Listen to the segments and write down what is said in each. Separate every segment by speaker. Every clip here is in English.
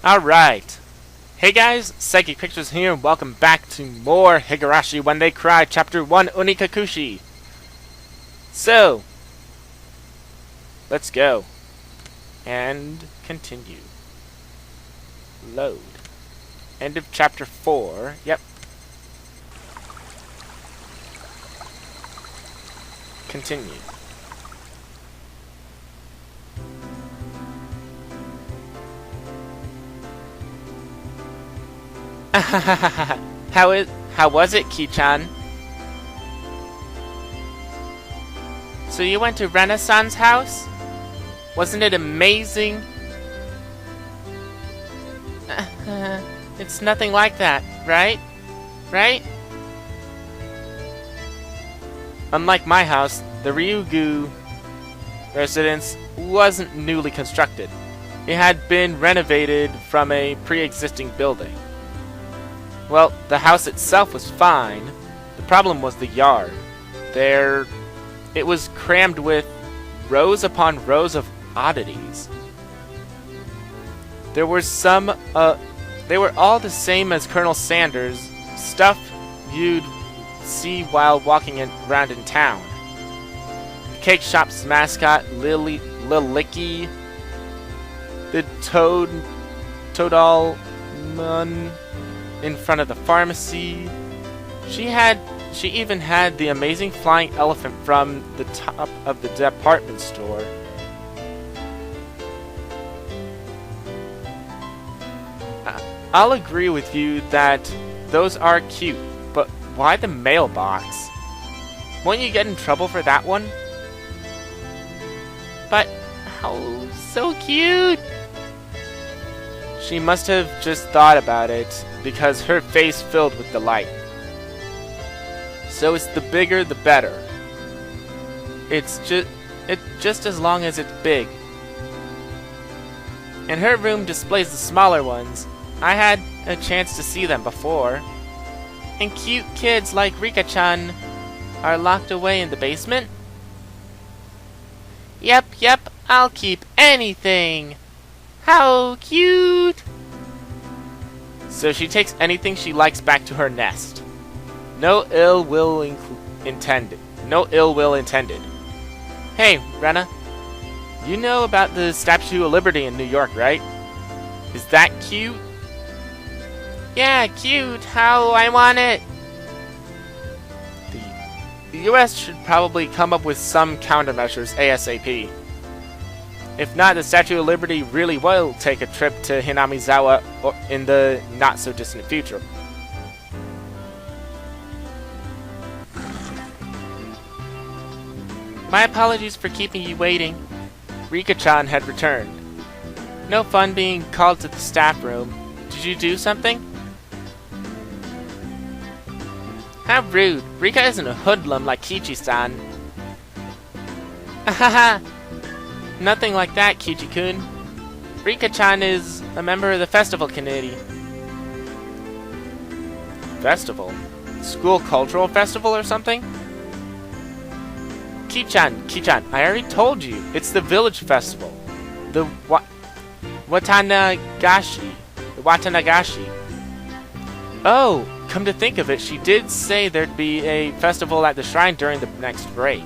Speaker 1: Alright. Hey guys, Psychic Pictures here, and welcome back to more Higurashi When They Cry, Chapter 1, Onikakushi. So, let's go. And continue. Load. End of Chapter 4. Yep. Continue. How was it, Ki-chan? So you went to Renaissance House? Wasn't it amazing? It's nothing like that, right? Right? Unlike my house, the Ryugu residence wasn't newly constructed. It had been renovated from a pre-existing building. Well, the house itself was fine. The problem was the yard. It was crammed with rows upon rows of oddities. There were they were all the same as Colonel Sanders, stuff you'd see while walking around in town. The cake shop's mascot, Lilicky, the Toadal Mun in front of the pharmacy. She even had the amazing flying elephant from the top of the department store. I'll agree with you that those are cute, but why the mailbox? Won't you get in trouble for that one? But how so cute! She must have just thought about it, because her face filled with delight. So it's the bigger the better. It's just as long as it's big. And her room displays the smaller ones. I had a chance to see them before. And cute kids like Rika-chan are locked away in the basement? Yep, I'll keep anything! How cute! So she takes anything she likes back to her nest. No ill will intended. No ill will intended. Hey, Rena. You know about the Statue of Liberty in New York, right? Is that cute? Yeah, cute. How I want it. The US should probably come up with some countermeasures ASAP. If not, the Statue of Liberty really will take a trip to Hinamizawa in the not-so-distant future. My apologies for keeping you waiting. Rika-chan had returned. No fun being called to the staff room. Did you do something? How rude. Rika isn't a hoodlum like Kichi-san. Ahaha! Nothing like that, Kichi-kun. Rika-chan is a member of the festival committee. Festival? School cultural festival or something? Ki-chan, I already told you. It's the village festival. The Watanagashi. Oh, come to think of it, she did say there'd be a festival at the shrine during the next break.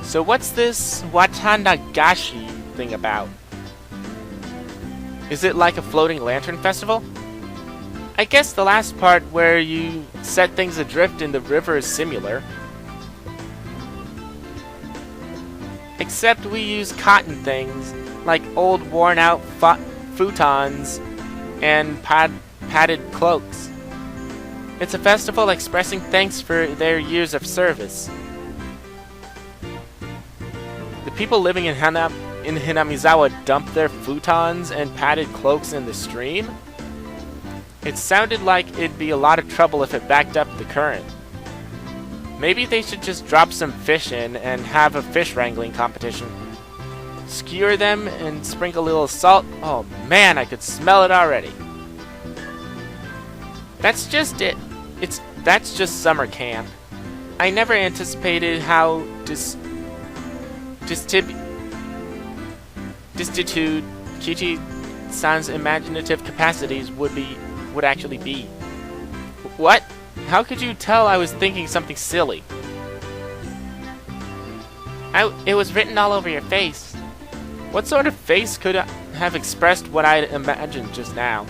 Speaker 1: So what's this Watanagashi thing about? Is it like a floating lantern festival? I guess the last part where you set things adrift in the river is similar. Except we use cotton things, like old worn-out futons and padded cloaks. It's a festival expressing thanks for their years of service. The people living in Hinamizawa dumped their futons and padded cloaks in the stream? It sounded like it'd be a lot of trouble if it backed up the current. Maybe they should just drop some fish in and have a fish wrangling competition. Skewer them and sprinkle a little salt. Oh man, I could smell it already. That's just it. That's just summer camp. I never anticipated how destitute San's imaginative capacities would actually be. What? How could you tell I was thinking something silly? It was written all over your face. What sort of face could have expressed what I imagined just now?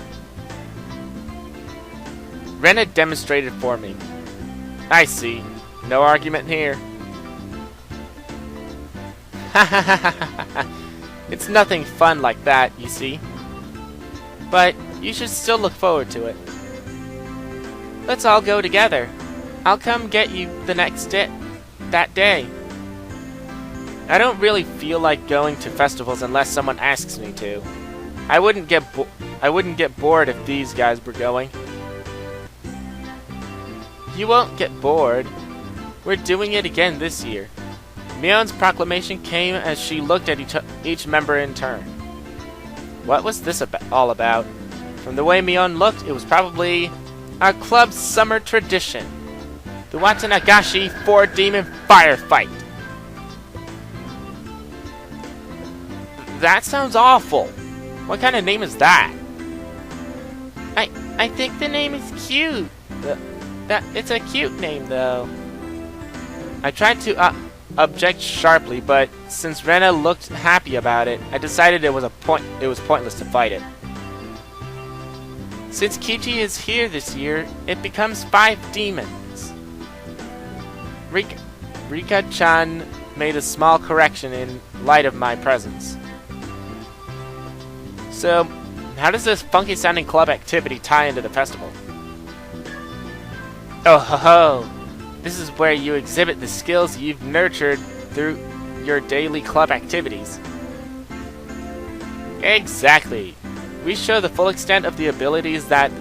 Speaker 1: Rena demonstrated for me. I see. No argument here. It's nothing fun like that, you see. But you should still look forward to it. Let's all go together. I'll come get you that day. I don't really feel like going to festivals unless someone asks me to. I wouldn't get bored if these guys were going. You won't get bored. We're doing it again this year. Mion's proclamation came as she looked at each member in turn. What was this all about? From the way Mion looked, it was probably our club's summer tradition. The Onikakushi 4-demon firefight. That sounds awful. What kind of name is that? I think the name is cute. It's a cute name, though. I tried to object sharply, but since Rena looked happy about it, I decided it was pointless to fight it. Since Kichi is here this year, it becomes 5 demons. Rika-chan made a small correction in light of my presence. So, how does this funky-sounding club activity tie into the festival? Oh ho ho! This is where you exhibit the skills you've nurtured through your daily club activities. Exactly. We show the full extent of the abilities that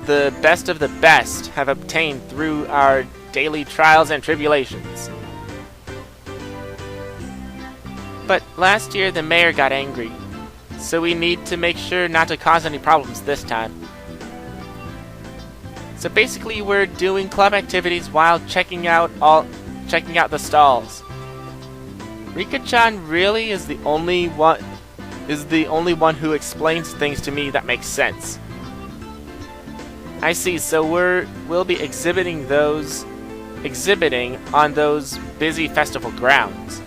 Speaker 1: the best of the best have obtained through our daily trials and tribulations. But last year the mayor got angry, so we need to make sure not to cause any problems this time. So basically we're doing club activities while checking out the stalls. Rika-chan really is the only one who explains things to me that makes sense. I see, so we'll be exhibiting on those busy festival grounds.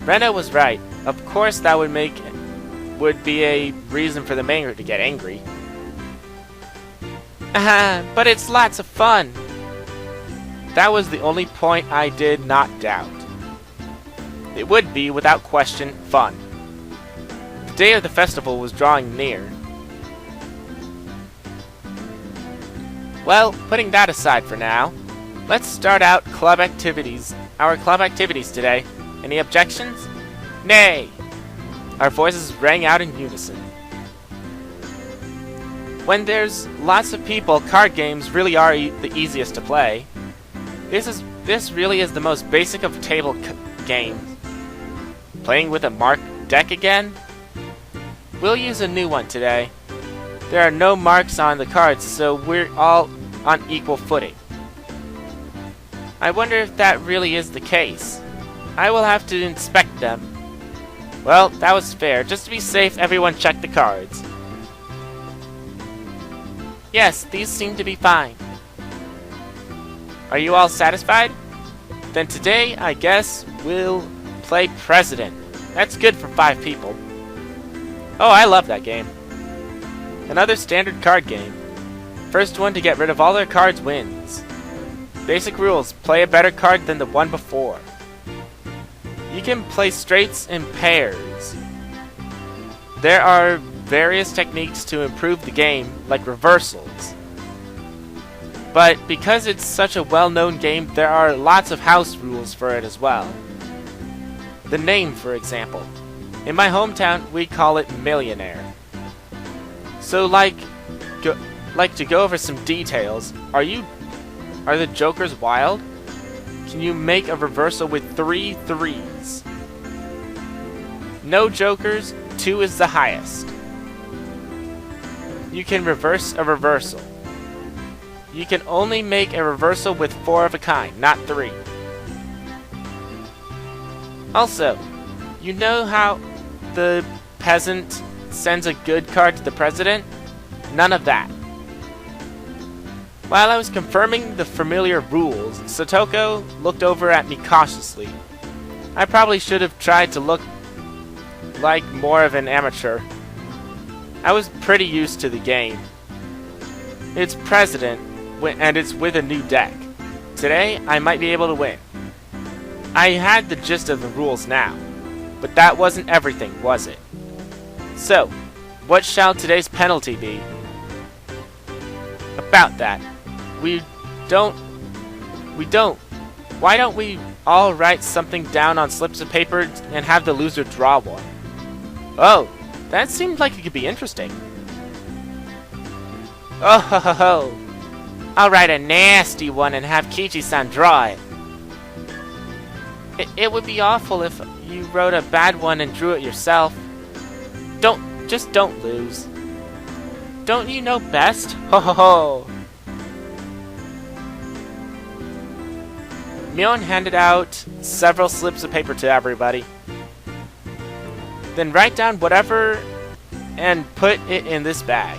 Speaker 1: Rena was right. Of course that would be a reason for the mayor to get angry. But it's lots of fun. That was the only point I did not doubt. It would be, without question, fun. The day of the festival was drawing near. Well, putting that aside for now, let's start out our club activities today. Any objections? Nay! Our voices rang out in unison. When there's lots of people, card games really are the easiest to play. This really is the most basic of table games. Playing with a marked deck again? We'll use a new one today. There are no marks on the cards, so we're all on equal footing. I wonder if that really is the case. I will have to inspect them. Well, that was fair. Just to be safe, everyone check the cards. Yes, these seem to be fine. Are you all satisfied? Then today, I guess, we'll play President. That's good for 5 people. Oh, I love that game. Another standard card game. First one to get rid of all their cards wins. Basic rules. Play a better card than the one before. You can play straights and pairs. There are various techniques to improve the game, like reversals. But because it's such a well-known game, there are lots of house rules for it as well. The name, for example. In my hometown, we call it Millionaire. So, like to go over some details, are the jokers wild? Can you make a reversal with 3 threes? No jokers, 2 is the highest. You can reverse a reversal. You can only make a reversal with 4 of a kind, not 3. Also, you know how the peasant sends a good card to the president? None of that. While I was confirming the familiar rules, Satoko looked over at me cautiously. I probably should have tried to look like more of an amateur. I was pretty used to the game. It's president, and it's with a new deck. Today, I might be able to win. I had the gist of the rules now, but that wasn't everything, was it? So, what shall today's penalty be? About that, we don't. Why don't we all write something down on slips of paper and have the loser draw one? Oh, that seemed like it could be interesting. Oh ho ho ho! I'll write a nasty one and have Kichi-san draw it. It would be awful if you wrote a bad one and drew it yourself. Just don't lose. Don't you know best? Ho ho ho! Mion handed out several slips of paper to everybody. Then write down whatever and put it in this bag.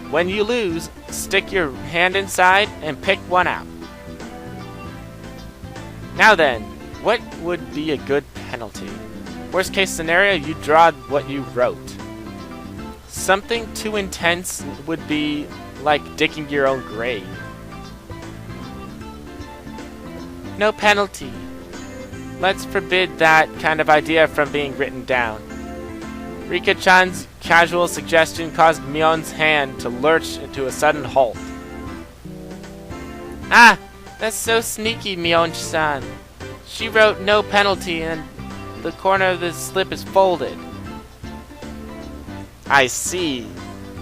Speaker 1: When you lose, stick your hand inside and pick one out. Now then, what would be a good penalty? Worst case scenario, you draw what you wrote. Something too intense would be like digging your own grave. No penalty. Let's forbid that kind of idea from being written down. Rika-chan's casual suggestion caused Mion's hand to lurch into a sudden halt. Ah! That's so sneaky, Mion-san. She wrote no penalty and the corner of the slip is folded. I see.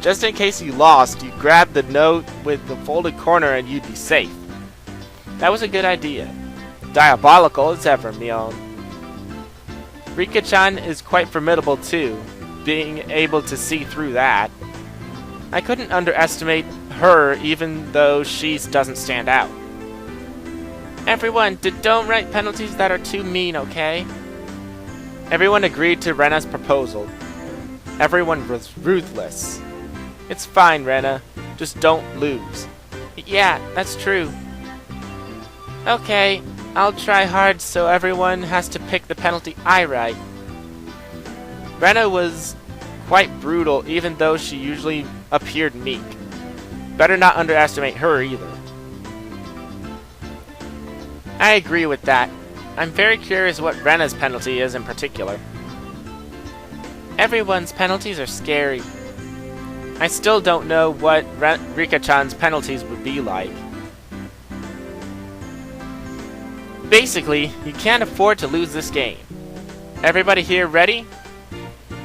Speaker 1: Just in case you lost, you grabbed the note with the folded corner and you'd be safe. That was a good idea. Diabolical as ever, Mion. Rika-chan is quite formidable too, being able to see through that. I couldn't underestimate her even though she doesn't stand out. Everyone, don't write penalties that are too mean, okay? Everyone agreed to Rena's proposal. Everyone was ruthless. It's fine, Rena. Just don't lose. Yeah, that's true. Okay, I'll try hard so everyone has to pick the penalty I write. Rena was quite brutal even though she usually appeared meek. Better not underestimate her either. I agree with that. I'm very curious what Rena's penalty is in particular. Everyone's penalties are scary. I still don't know what Rika-chan's penalties would be like. Basically, you can't afford to lose this game. Everybody here ready?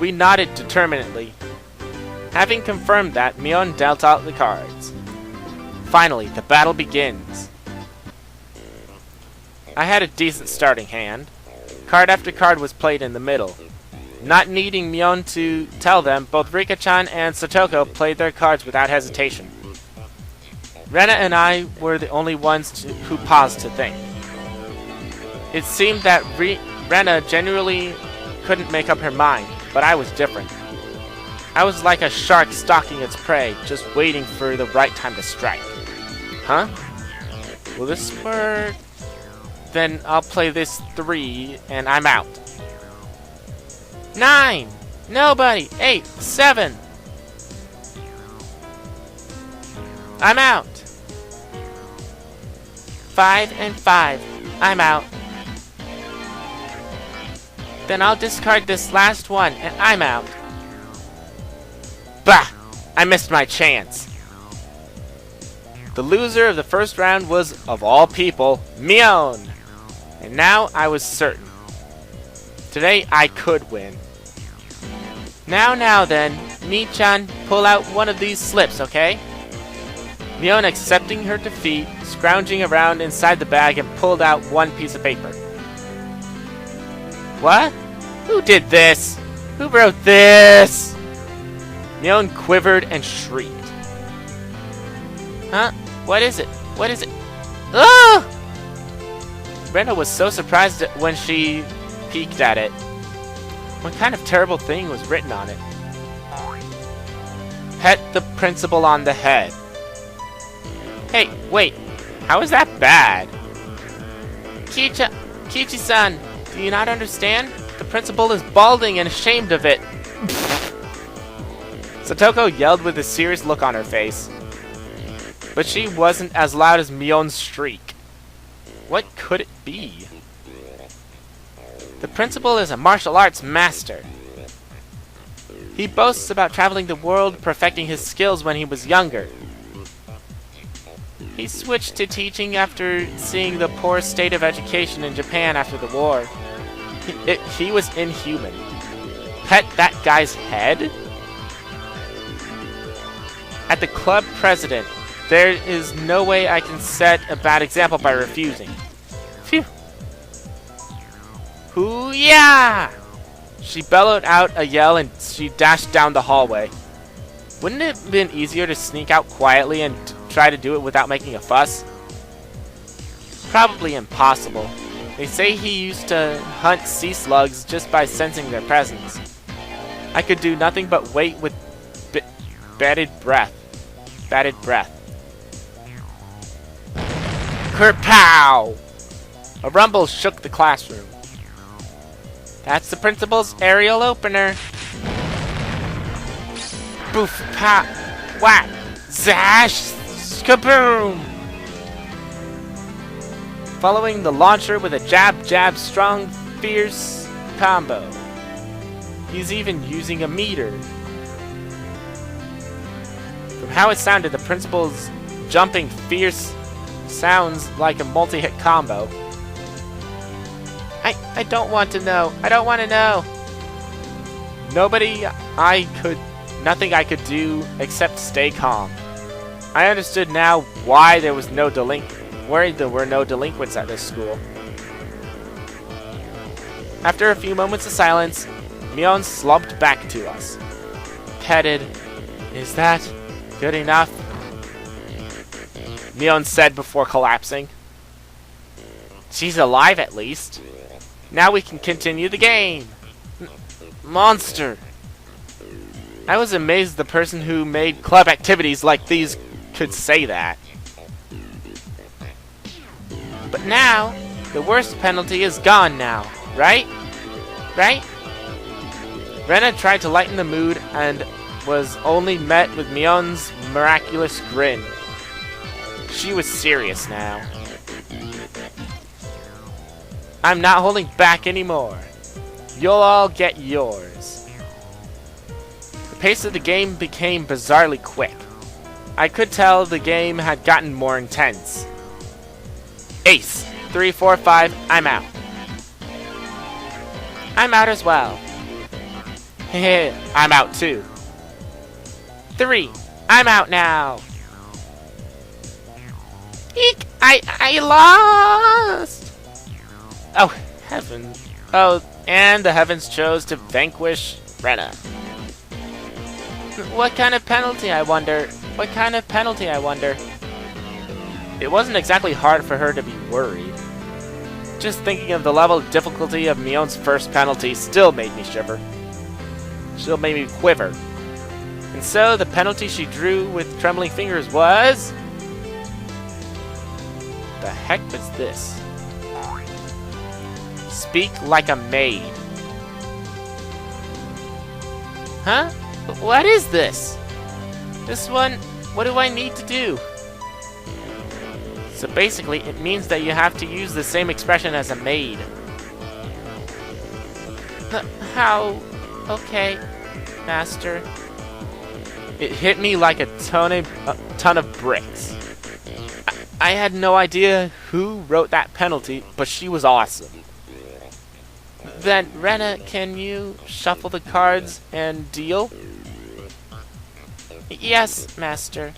Speaker 1: We nodded determinedly. Having confirmed that, Mion dealt out the cards. Finally, the battle begins. I had a decent starting hand. Card after card was played in the middle. Not needing Mion to tell them, both Rika-chan and Satoko played their cards without hesitation. Rena and I were the only ones who paused to think. It seemed that Rena genuinely couldn't make up her mind, but I was different. I was like a shark stalking its prey, just waiting for the right time to strike. Huh? Will this work? Then I'll play this 3, and I'm out. 9! Nobody! 8! 7! I'm out! 5 and 5. I'm out. Then I'll discard this last one, and I'm out. Bah! I missed my chance. The loser of the first round was, of all people, Mion. And now I was certain. Today I could win. Now then, Mi-chan, pull out one of these slips, okay? Mion accepting her defeat, scrounging around inside the bag and pulled out one piece of paper. What? Who did this? Who wrote this? Mion quivered and shrieked. Huh? What is it? What is it? Ah! Rena was so surprised when she peeked at it. What kind of terrible thing was written on it? Pet the principal on the head. Hey, wait. How is that bad? Kichi-san, do you not understand? The principal is balding and ashamed of it. Satoko yelled with a serious look on her face. But she wasn't as loud as Mion's shriek. What could it be? The principal is a martial arts master. He boasts about traveling the world, perfecting his skills when he was younger. He switched to teaching after seeing the poor state of education in Japan after the war. He was inhuman. Pet that guy's head? At the club president, there is no way I can set a bad example by refusing. Phew. Hoo-yah! She bellowed out a yell and she dashed down the hallway. Wouldn't it have been easier to sneak out quietly and try to do it without making a fuss? Probably impossible. They say he used to hunt sea slugs just by sensing their presence. I could do nothing but wait with bated breath. Kerpow! A rumble shook the classroom. That's the principal's aerial opener. Boof, pop, whack, zash, kaboom! Following the launcher with a jab, jab, strong, fierce combo. He's even using a meter. From how it sounded, the principal's jumping fierce sounds like a multi-hit combo. I don't want to know. I don't want to know. Nothing I could do except stay calm. I understood now why there were no delinquents at this school. After a few moments of silence, Mion slumped back to us. Petted. Is that good enough? Mion said before collapsing. She's alive at least. Now we can continue the game. Monster. I was amazed the person who made club activities like these could say that. But now, the worst penalty is gone now, right? Right? Rena tried to lighten the mood and was only met with Mion's miraculous grin. She was serious now. I'm not holding back anymore. You'll all get yours. The pace of the game became bizarrely quick. I could tell the game had gotten more intense. Ace, 3, 4, 5, I'm out. I'm out as well. Heh, I'm out too. 3, I'm out now. Eek, I lost. Oh, heaven. Oh, and the heavens chose to vanquish Rena. What kind of penalty, I wonder? What kind of penalty, I wonder? It wasn't exactly hard for her to be worried. Just thinking of the level of difficulty of Mion's first penalty still made me shiver. Still made me quiver. And so the penalty she drew with trembling fingers was... The heck was this? Speak like a maid. Huh? What is this? This one, what do I need to do? So basically, it means that you have to use the same expression as a maid. How? Okay, master. It hit me like a ton of bricks. I had no idea who wrote that penalty, but she was awesome. Then, Rena, can you shuffle the cards and deal? Yes, master.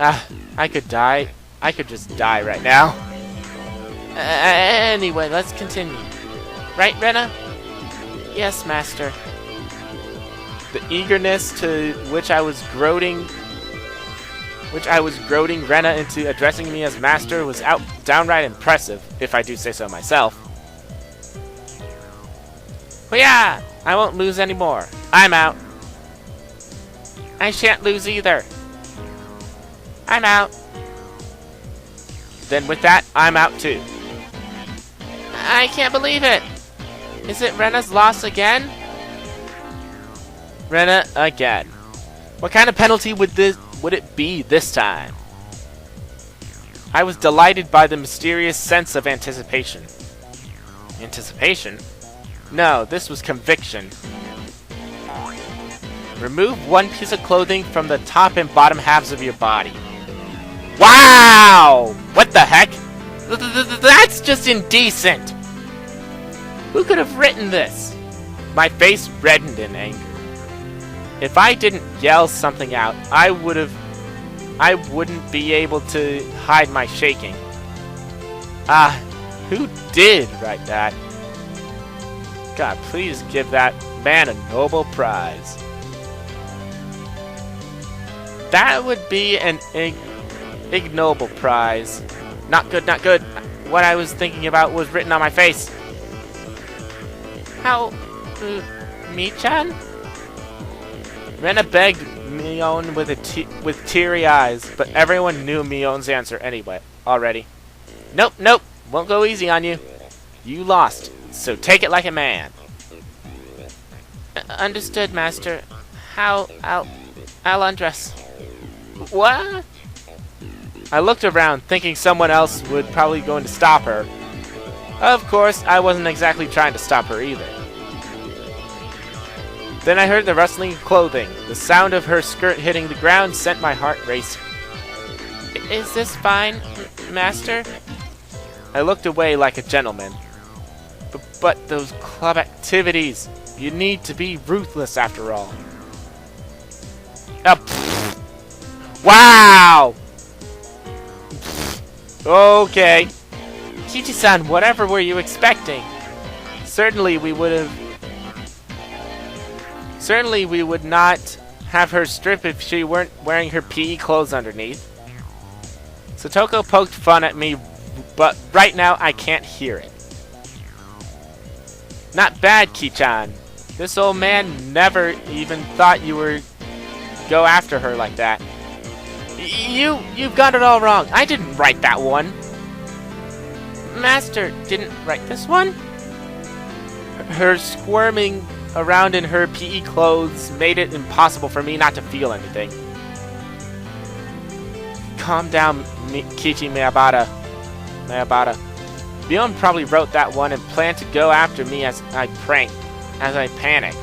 Speaker 1: I could die. I could just die right now. Anyway, let's continue. Right, Rena? Yes, master. The eagerness to which I was goading Rena into addressing me as master was downright impressive, if I do say so myself. Well, yeah, I won't lose any more. I'm out. I shan't lose either. I'm out. Then with that, I'm out too. I can't believe it. Is it Rena's loss again? Rena again. What kind of penalty would it be this time? I was delighted by the mysterious sense of anticipation. Anticipation? No, this was conviction. Remove one piece of clothing from the top and bottom halves of your body. Wow! What the heck? That's just indecent! Who could have written this? My face reddened in anger. If I didn't yell something out, I wouldn't be able to hide my shaking. Who did write that? God, please give that man a Nobel Prize. That would be an ignoble prize. Not good, not good. What I was thinking about was written on my face. How... Me-chan? Rena begged Mion with teary eyes, but everyone knew Mion's answer anyway, already. Nope, nope, won't go easy on you. You lost, so take it like a man. Understood, Master. I'll undress. What? I looked around, thinking someone else would probably going to stop her. Of course, I wasn't exactly trying to stop her either. Then I heard the rustling of clothing. The sound of her skirt hitting the ground sent my heart racing. Is this fine, Master? I looked away like a gentleman. But those club activities, you need to be ruthless after all. Wow! Okay. Kichi-san, whatever were you expecting? Certainly we would not have her strip if she weren't wearing her PE clothes underneath. Satoko poked fun at me, but right now I can't hear it. Not bad, Ki-chan. This old man never even thought you were go after her like that. You've got it all wrong. I didn't write that one. Master didn't write this one? Her squirming around in her PE clothes made it impossible for me not to feel anything. Calm down, Kichi Miyabata. Mion probably wrote that one and planned to go after me as I panicked.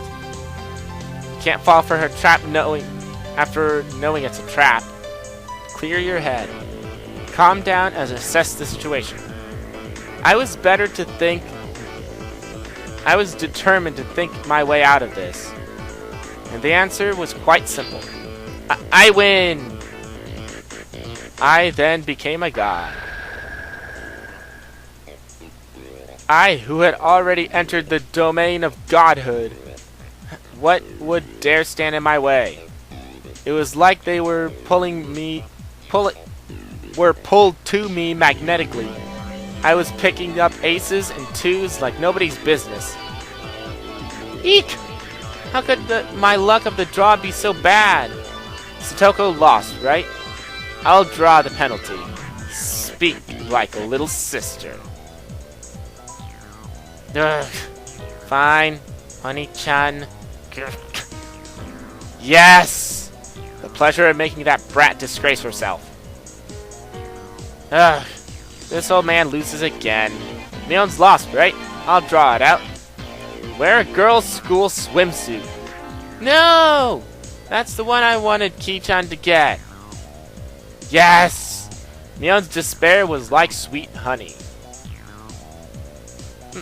Speaker 1: Can't fall for her trap after knowing it's a trap. Clear your head. Calm down and assess the situation. I was determined to think my way out of this. And the answer was quite simple. I win! I then became a god. I, who had already entered the domain of godhood, what would dare stand in my way? It was like they were pulled to me magnetically. I was picking up aces and twos like nobody's business. Eek! How could my luck of the draw be so bad? Satoko lost, right? I'll draw the penalty. Speak like a little sister. Ugh. Fine, Honey-chan. Yes! The pleasure of making that brat disgrace herself. Ugh. This old man loses again. Mion's lost, right? I'll draw it out. Wear a girl's school swimsuit. No! That's the one I wanted Ki-chan to get. Yes! Mion's despair was like sweet honey.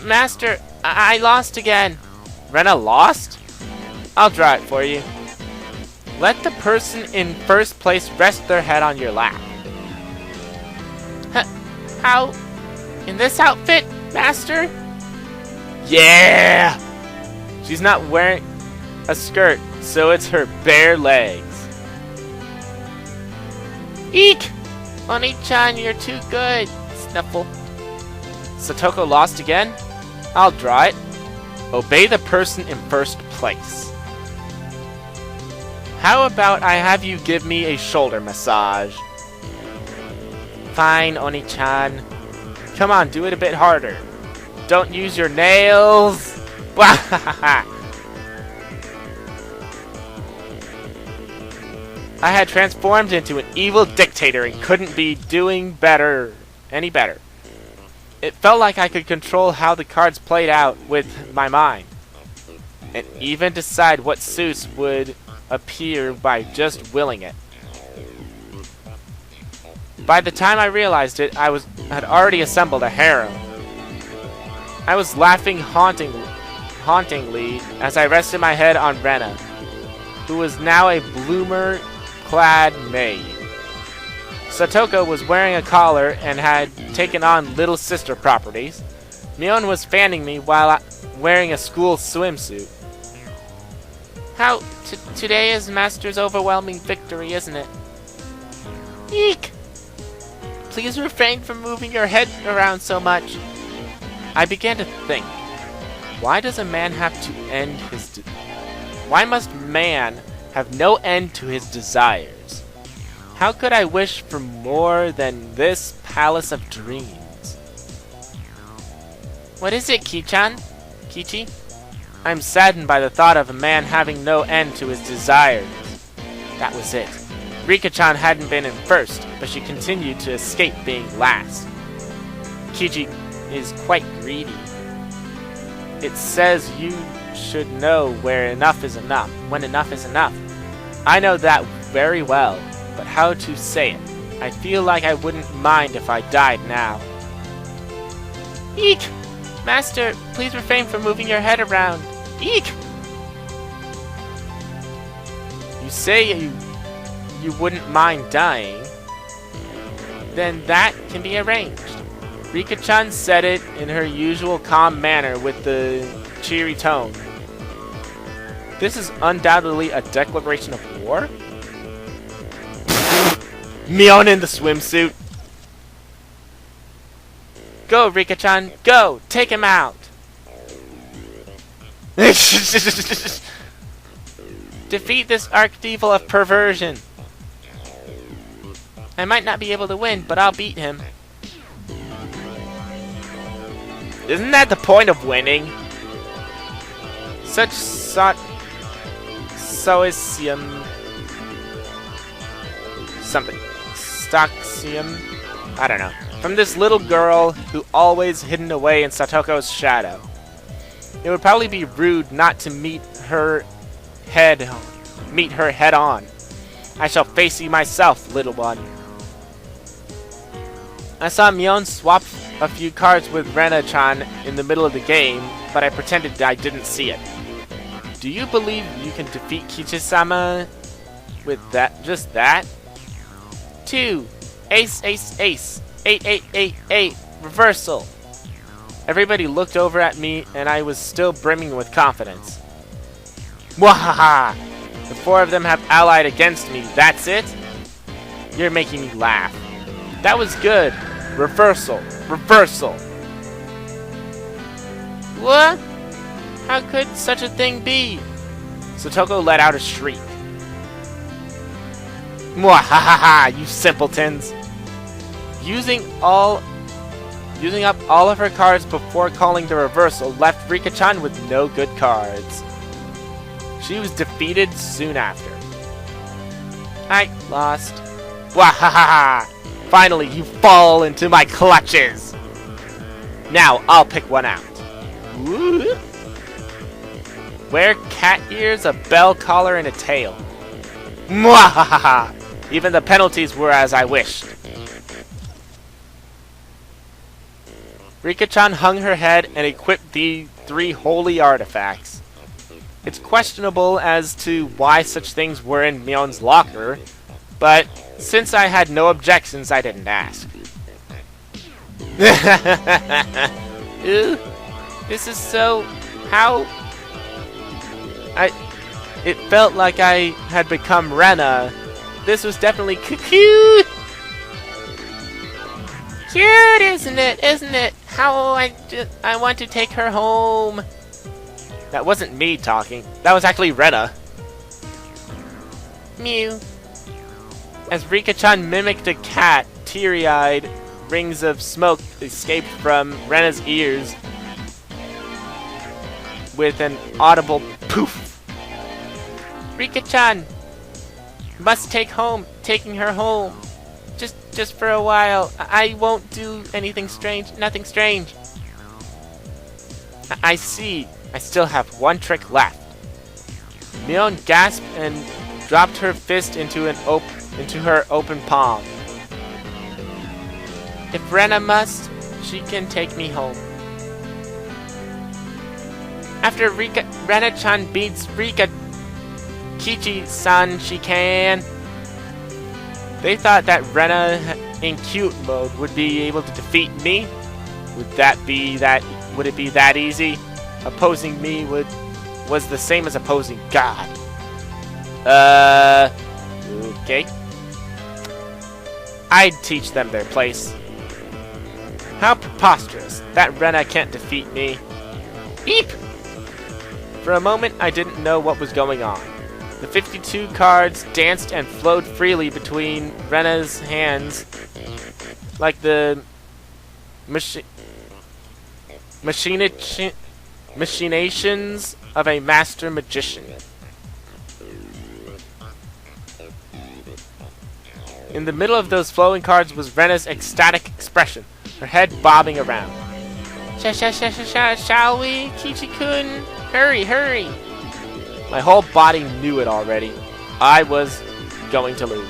Speaker 1: Master, I lost again. Rena lost? I'll draw it for you. Let the person in first place rest their head on your lap. How? In this outfit, Master? Yeah! She's not wearing a skirt, so it's her bare legs. Eek! Oni-chan, you're too good. Snuffle. Satoko lost again? I'll draw it. Obey the person in first place. How about I have you give me a shoulder massage? Fine, Oni-chan. Come on, do it a bit harder. Don't use your nails. I had transformed into an evil dictator and couldn't be doing any better. It felt like I could control how the cards played out with my mind, and even decide what suits would appear by just willing it. By the time I realized it, I had already assembled a harem. I was laughing hauntingly as I rested my head on Rena, who was now a bloomer-clad maid. Satoko was wearing a collar and had taken on little sister properties. Mion was fanning me while wearing a school swimsuit. Today is Master's overwhelming victory, isn't it? Eek! Please refrain from moving your head around so much. I began to think, why does a man have to end his why must man have no end to his desires? How could I wish for more than this palace of dreams? What is it, Kichi? I'm saddened by the thought of a man having no end to his desires. That was it. Rika-chan hadn't been in first, but she continued to escape being last. Kichi is quite greedy. It says you should know when enough is enough. I know that very well, but how to say it? I feel like I wouldn't mind if I died now. Eek! Master, please refrain from moving your head around. Eek! You say you wouldn't mind dying, then that can be arranged. Rika-chan said it in her usual calm manner with the cheery tone. This is undoubtedly a declaration of war? Mion in the swimsuit. Go, Rika-chan, go! Take him out! Defeat this archdevil of perversion. I might not be able to win, but I'll beat him. Isn't that the point of winning? Stoicism. I don't know. From this little girl who always hidden away in Satoko's shadow. It would probably be rude not to meet her head on. I shall face you myself, little one. I saw Mion swap a few cards with Rena-chan in the middle of the game, but I pretended I didn't see it. Do you believe you can defeat Kichi-sama with just that? 2. Ace, ace, ace. 8, 8, 8, 8. Reversal. Everybody looked over at me, and I was still brimming with confidence. Mwahaha! The 4 of them have allied against me, that's it? You're making me laugh. That was good. Reversal. What? How could such a thing be? Satoko let out a shriek. Mwahaha, you simpletons! Using up all of her cards before calling the reversal left Rika-chan with no good cards. She was defeated soon after. I lost. Wahaha! Finally, you fall into my clutches! Now, I'll pick one out. Woo. Wear cat ears, a bell collar, and a tail. Mwahaha! Even the penalties were as I wished. Rika-chan hung her head and equipped the 3 holy artifacts. It's questionable as to why such things were in Mion's locker, but since I had no objections, I didn't ask. Ooh, this is so... how... It felt like I had become Rena. This was definitely cute! Cute, isn't it? How I want to take her home. That wasn't me talking. That was actually Rena. Mew. As Rika-chan mimicked a cat, teary-eyed, rings of smoke escaped from Rena's ears with an audible poof. Rika-chan! Must taking her home. Just for a while. I won't do anything strange, nothing strange. I see. I still have one trick left. Mion gasped and dropped her fist into her open palm. If Rena must, she can take me home. After Rena-chan beats Rika, Kichi-san she can. They thought that Rena in cute mode would be able to defeat me. Would it be that easy? Opposing me was the same as opposing God. Okay. I'd teach them their place. How preposterous. That Rena can't defeat me. Beep! For a moment, I didn't know what was going on. The 52 cards danced and flowed freely between Rena's hands like the machinations of a master magician. In the middle of those flowing cards was Rena's ecstatic expression, her head bobbing around. Shall we, Kichi-kun? Hurry, hurry! My whole body knew it already. I was going to lose.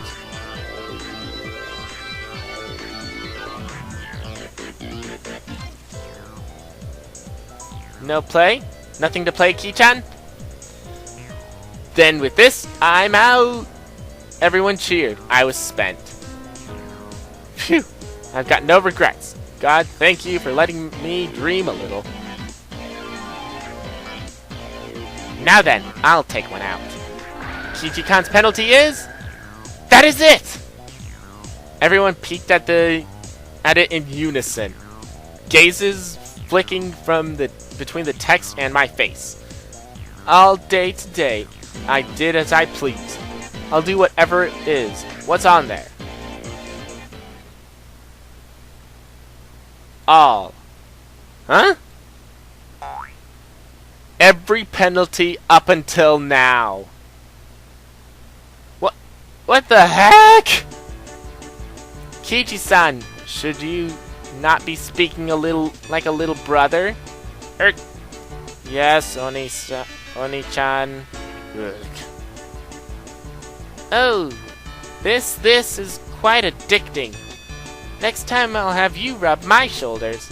Speaker 1: No play? Nothing to play, Ki-chan? Then with this, I'm out! Everyone cheered. I was spent. Phew! I've got no regrets. God, thank you for letting me dream a little. Now then, I'll take one out. Kichi-kan's penalty is... That is it! Everyone peeked at it in unison. Gazes flicking from between the text and my face. All day today, I did as I pleased. I'll do whatever it is. What's on there? All. Huh? Every penalty up until now. What the heck? Kichi-san, should you not be speaking a little like a little brother? Yes, Oni-chan. Oh, this is quite addicting. Next time I'll have you rub my shoulders.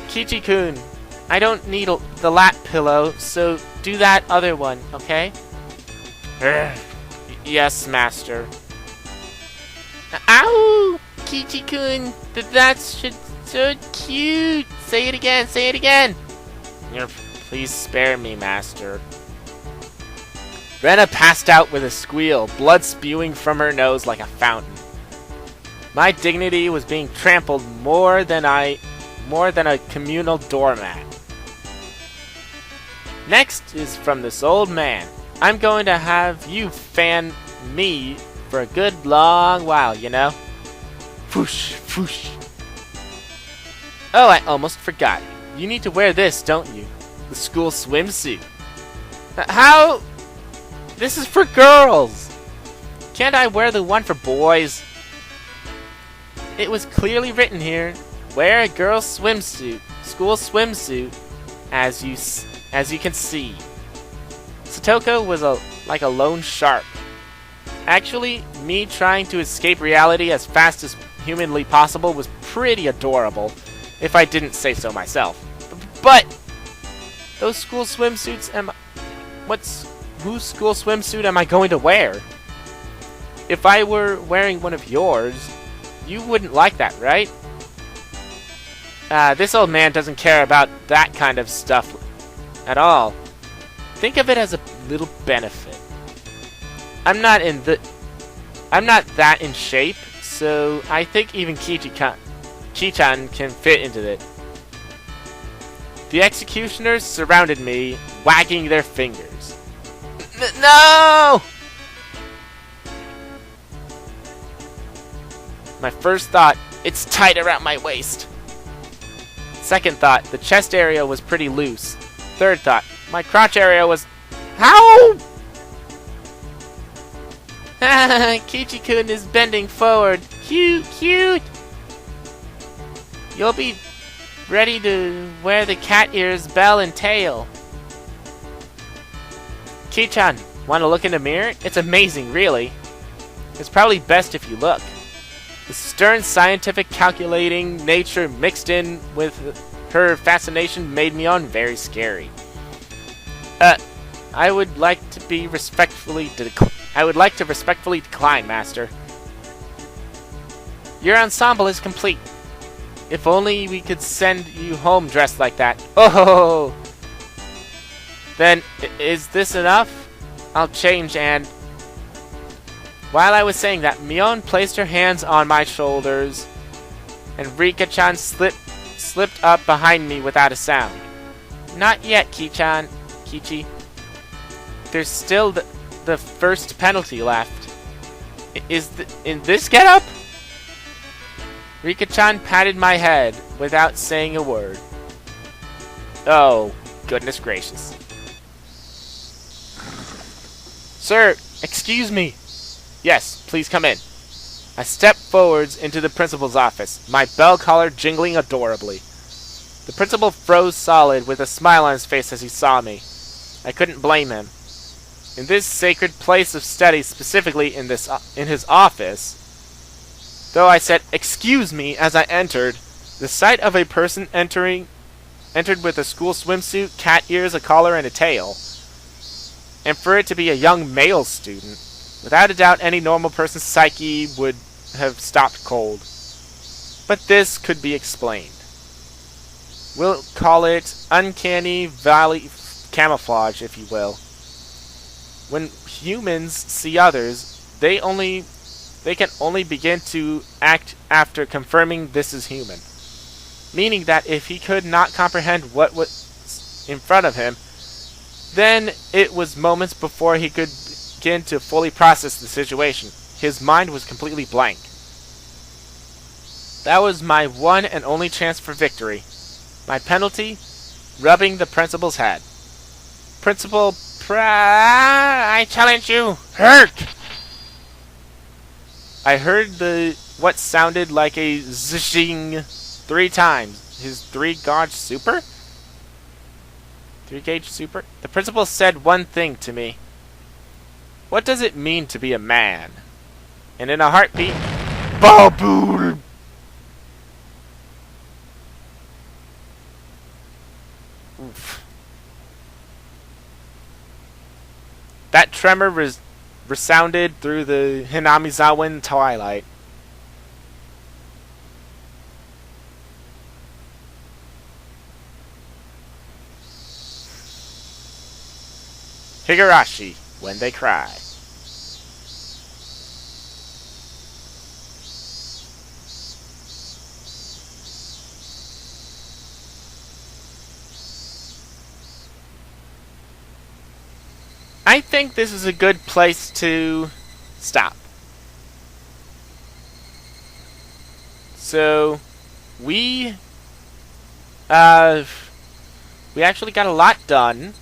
Speaker 1: Kichi-kun, I don't need the lap pillow, so do that other one, okay? Yes, master. Ow! Kichi-kun, that's so cute! Say it again! Please spare me, master. Rena passed out with a squeal, blood spewing from her nose like a fountain. My dignity was being trampled more than a communal doormat. Next is from this old man. I'm going to have you fan me for a good long while, you know? Whoosh, whoosh. Oh, I almost forgot. You need to wear this, don't you? The school swimsuit. How? This is for girls! Can't I wear the one for boys? It was clearly written here. Wear a girl's swimsuit, school swimsuit, as you can see. Satoko was like a lone shark. Actually, me trying to escape reality as fast as humanly possible was pretty adorable, if I didn't say so myself. But those school swimsuits whose school swimsuit am I going to wear? If I were wearing one of yours, you wouldn't like that, right? This old man doesn't care about that kind of stuff at all. Think of it as a little benefit. I'm not that in shape, so I think even Ki-chan can fit into it. The executioners surrounded me, wagging their fingers. No! My first thought, it's tight around my waist. Second thought, the chest area was pretty loose. Third thought, my crotch area was... How? Kichi-kun is bending forward. Cute, cute. You'll be ready to wear the cat ears, bell, and tail. Ki-chan, want to look in the mirror? It's amazing, really. It's probably best if you look. The stern scientific calculating nature mixed in with her fascination made Mion very scary. I would like to respectfully decline, Master. Your ensemble is complete. If only we could send you home dressed like that. Oh! Then, is this enough? I'll change and... While I was saying that, Mion placed her hands on my shoulders, and Rika-chan slipped up behind me without a sound. Not yet, Kichi. There's still the first penalty left. In this getup? Rika-chan patted my head without saying a word. Oh, goodness gracious. Sir, excuse me. Yes, please come in. I stepped forwards into the principal's office, my bell collar jingling adorably. The principal froze solid with a smile on his face as he saw me. I couldn't blame him. In this sacred place of study, specifically in his office, though I said, "Excuse me," as I entered, the sight of a person entered with a school swimsuit, cat ears, a collar, and a tail, and for it to be a young male student, without a doubt any normal person's psyche would have stopped cold. But this could be explained. We'll call it uncanny valley camouflage, if you will. When humans see others, they can only begin to act after confirming this is human. Meaning that if he could not comprehend what was in front of him, then it was moments before he could begin to fully process the situation. His mind was completely blank. That was my one and only chance for victory. My penalty? Rubbing the principal's head. Principal I challenge you! Herc! I heard what sounded like a zishing 3 times. His 3-gauge super? 3-gauge super? The principal said one thing to me. What does it mean to be a man? And in a heartbeat, Babu! Oof. That tremor resounded through the Hinamizawa twilight. Higurashi, when they cry. I think this is a good place to stop. So, we actually got a lot done.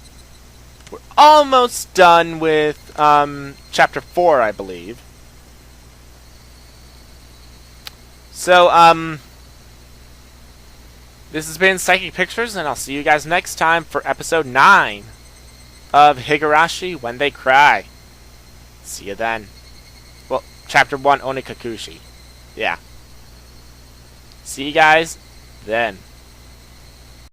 Speaker 1: We're almost done with chapter 4, I believe. So, this has been Psychic Pictures, and I'll see you guys next time for episode 9 of Higurashi, When They Cry. See you then. Well, chapter 1, Onikakushi. Yeah. See you guys then.